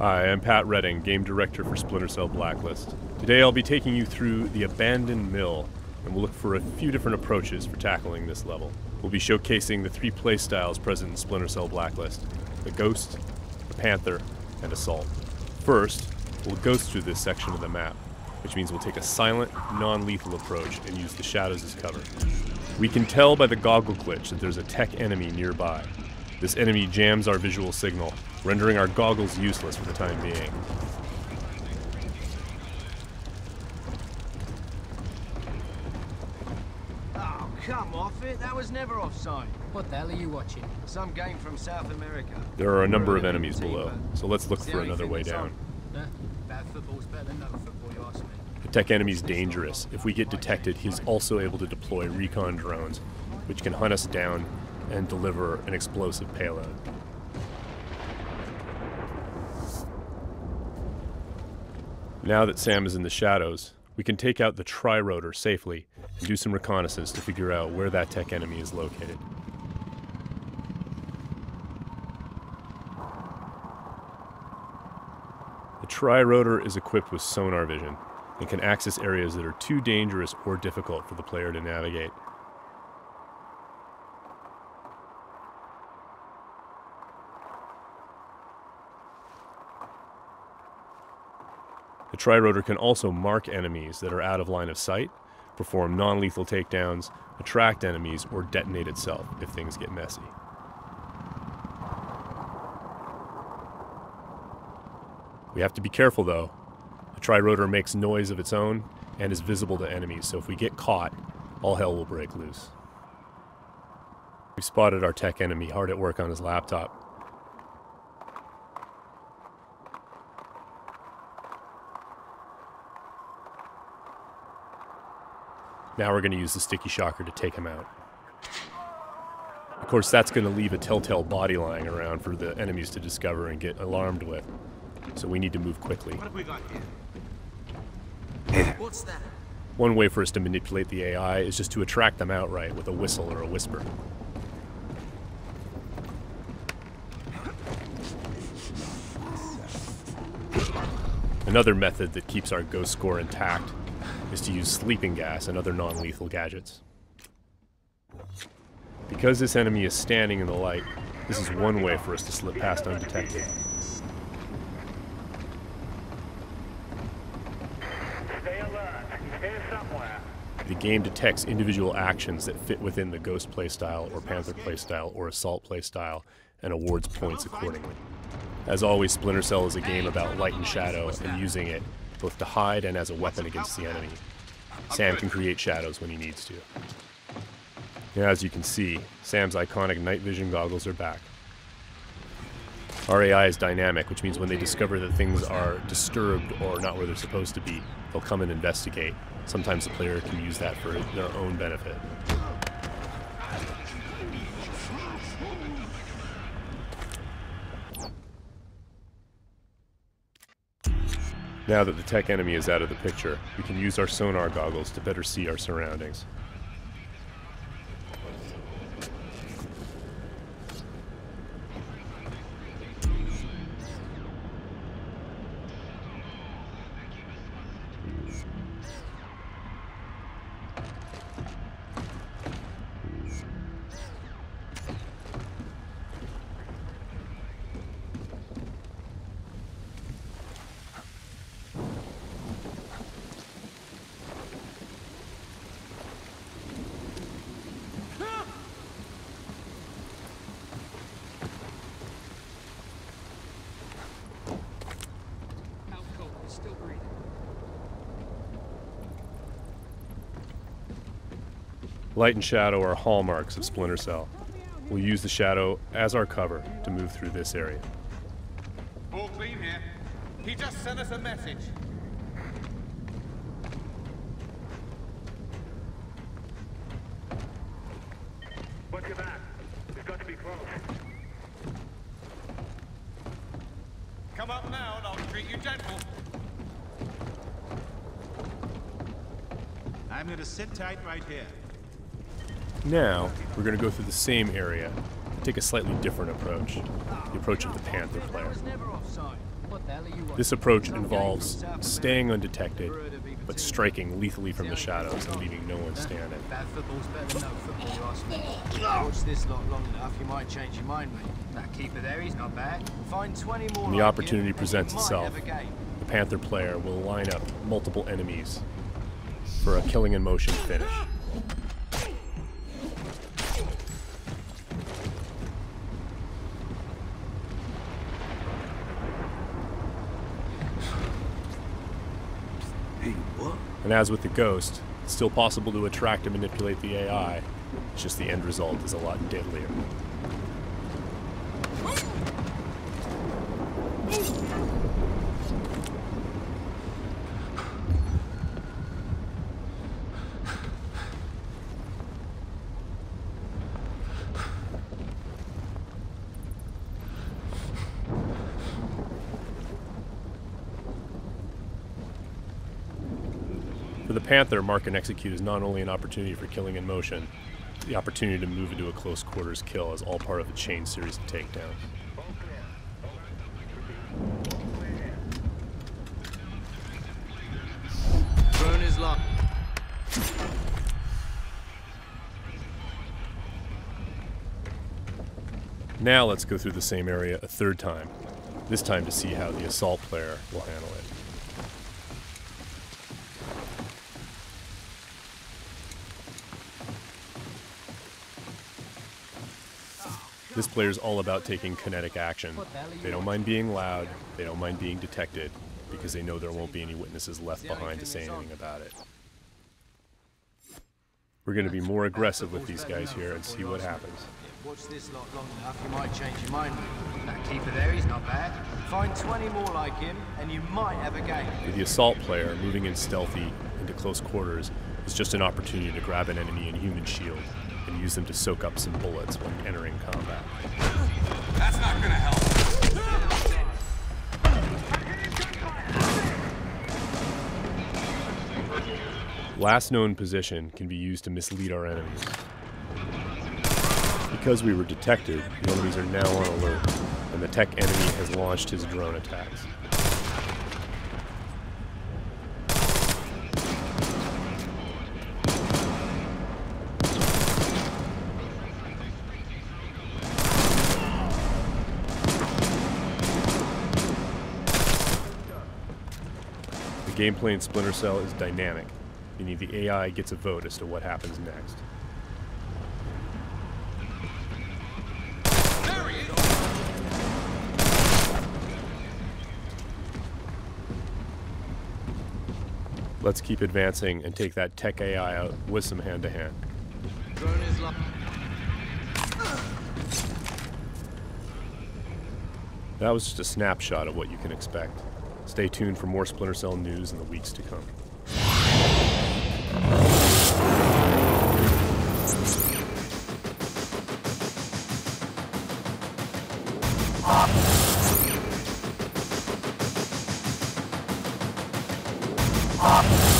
Hi, I'm Pat Redding, Game Director for Splinter Cell Blacklist. Today I'll be taking you through the Abandoned Mill, and we'll look for a few different approaches for tackling this level. We'll be showcasing the three playstyles present in Splinter Cell Blacklist: the Ghost, the Panther, and Assault. First, we'll ghost through this section of the map, which means we'll take a silent, non-lethal approach and use the shadows as cover. We can tell by the goggle glitch that there's a tech enemy nearby. This enemy jams our visual signal, rendering our goggles useless for the time being. Oh, come off it. That was never offside. What the hell are you watching? Some game from South America. There are a number of enemies below, so let's look for another way down. Bad football's better than no football, you ask me. The tech enemy's dangerous. If we get detected, he's also able to deploy recon drones, which can hunt us down and deliver an explosive payload. Now that Sam is in the shadows, we can take out the tri-rotor safely and do some reconnaissance to figure out where that tech enemy is located. The tri-rotor is equipped with sonar vision and can access areas that are too dangerous or difficult for the player to navigate. The tri-rotor can also mark enemies that are out of line of sight, perform non-lethal takedowns, attract enemies, or detonate itself if things get messy. We have to be careful though. The tri-rotor makes noise of its own and is visible to enemies, so if we get caught, all hell will break loose. We've spotted our tech enemy hard at work on his laptop. Now we're going to use the sticky shocker to take him out. Of course, that's going to leave a telltale body lying around for the enemies to discover and get alarmed with. So we need to move quickly. What have we got here? What's that? One way for us to manipulate the AI is just to attract them outright with a whistle or a whisper. Another method that keeps our ghost score intact is to use sleeping gas and other non-lethal gadgets. Because this enemy is standing in the light, this is one way for us to slip past undetected. Stay alert. Here somewhere. The game detects individual actions that fit within the Ghost playstyle or Panther playstyle or Assault playstyle and awards points accordingly. As always, Splinter Cell is a game about light and shadow and using it both to hide and as a weapon against the enemy. Sam can create shadows when he needs to. Now, as you can see, Sam's iconic night vision goggles are back. Our AI is dynamic, which means when they discover that things are disturbed or not where they're supposed to be, they'll come and investigate. Sometimes the player can use that for their own benefit. Now that the tech enemy is out of the picture, we can use our sonar goggles to better see our surroundings. Still breathing. Light and shadow are hallmarks of Splinter Cell. We'll use the shadow as our cover to move through this area. All clean here. He just sent us a message. Watch your back. We've got to be close. Come up now and I'll treat you gentle. I'm gonna sit tight right here. Now, we're going to go through the same area, take a slightly different approach, the approach of the Panther player. That was never offside. What the hell are you watching? This approach involves staying undetected, but striking lethally from the shadows and leaving no one standing. Bad football's better than no football, you ask me. Watch this lot long enough, you might change your mind, mate. That keeper there, he's not bad. Find 20 more When the like opportunity him, and presents you might itself, have a game. the Panther player will line up multiple enemies for a killing in motion finish. And as with the Ghost, it's still possible to attract and manipulate the AI. It's just the end result is a lot deadlier. For the Panther, mark and execute is not only an opportunity for killing in motion, the opportunity to move into a close quarters kill is all part of a chain series of takedowns. Drone is locked. Now let's go through the same area a third time, this time to see how the assault player will handle it. This player's all about taking kinetic action. They don't mind being loud, they don't mind being detected, because they know there won't be any witnesses left behind to say anything about it. We're going to be more aggressive with these guys here and see what happens. Watch this lot long enough, you might change your mind, mate. That keeper there, he's not bad. Find 20 more like him, and you might have a game. For the assault player, moving in stealthy into close quarters is just an opportunity to grab an enemy in human shield and use them to soak up some bullets when entering combat. That's not gonna help. Last known position can be used to mislead our enemies. Because we were detected, the enemies are now on alert, and the tech enemy has launched his drone attacks. The gameplay in Splinter Cell is dynamic, meaning the AI gets a vote as to what happens next. Let's keep advancing and take that tech AI out with some hand-to-hand. Drone is locked. That was just a snapshot of what you can expect. Stay tuned for more Splinter Cell news in the weeks to come. Ah!